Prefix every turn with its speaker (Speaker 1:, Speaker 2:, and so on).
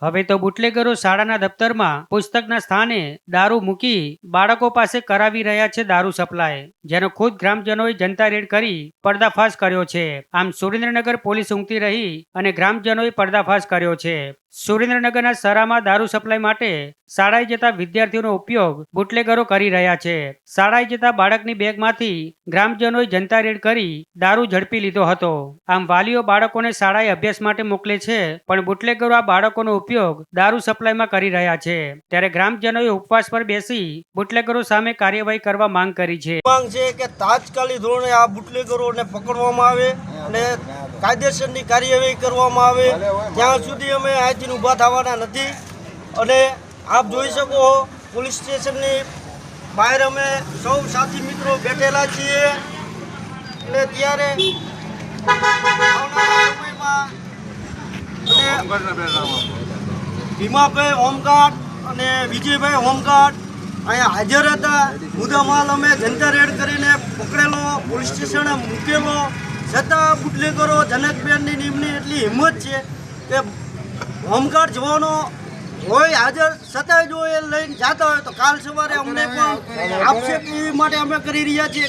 Speaker 1: હવે તો બુટલેગરો શાળાના દફતરમાં પુસ્તકના સ્થાને દારૂ મૂકી બાળકો પાસે કરાવી રહ્યા છે દારૂ સપ્લાય, જેનો ખુદ ગ્રામજનોએ જનતા રેડ કરી પર્દાફાશ કર્યો છે. આમ સુરેન્દ્રનગર પોલીસ ઊંઘતી રહી અને ગ્રામજનોએ પર્દાફાશ કર્યો છે. સુરેન્દ્રનગરના સરામાં દારૂ સપ્લાય માટે શાળાએ જતા વિદ્યાર્થીઓનો ઉપયોગ બુટલેગરો કરી રહ્યા છે. શાળાએ જતા બાળકની બેગમાંથી ગ્રામજનોએ જનતા રેડ કરી દારૂ ઝડપી લીધો હતો. આમ વાલીઓ બાળકોને શાળાએ અભ્યાસ માટે મોકલે છે, પણ બુટલેગરો આ બાળકોનો ઉપયોગ દારૂ સપ્લાયમાં કરી રહ્યા છે. ત્યારે ગ્રામજનોએ ઉપવાસ પર બેસી બુટલેગરો સામે કાર્યવાહી કરવા માંગ કરી છે.
Speaker 2: માંગ છે કે તાત્કાલિક ધોરણે આ બુટલેગરોને પકડવામાં આવે અને કાયદેસરની કાર્યવાહી કરવામાં આવે. ત્યાં સુધી અમે અહીંથી ઊભા થવાના નથી. અને આપ જોઈ શકો પોલીસ સ્ટેશનની બહાર અમે સૌ સાથી મિત્રો બેઠેલા છીએ. અને ત્યારે આવનારા સમયમાં ભીમાભાઈ હોમગાર્ડ અને વિજયભાઈ હોમગાર્ડ અહીંયા હાજર હતા. મુદ્દામાલ અમે જનતા રેડ કરીને પકડેલો, પોલીસ સ્ટેશને મૂકેલો. છતાં બુટલેગરો જનકબેનની નીમની એટલી હિંમત છે કે હોમગાર્ડ જવાનો હોય હાજર, છતાંય જો એ લઈને જતા હોય તો કાલ સવારે અમને પણ આપશે. એ માટે અમે કરી રહ્યા છીએ.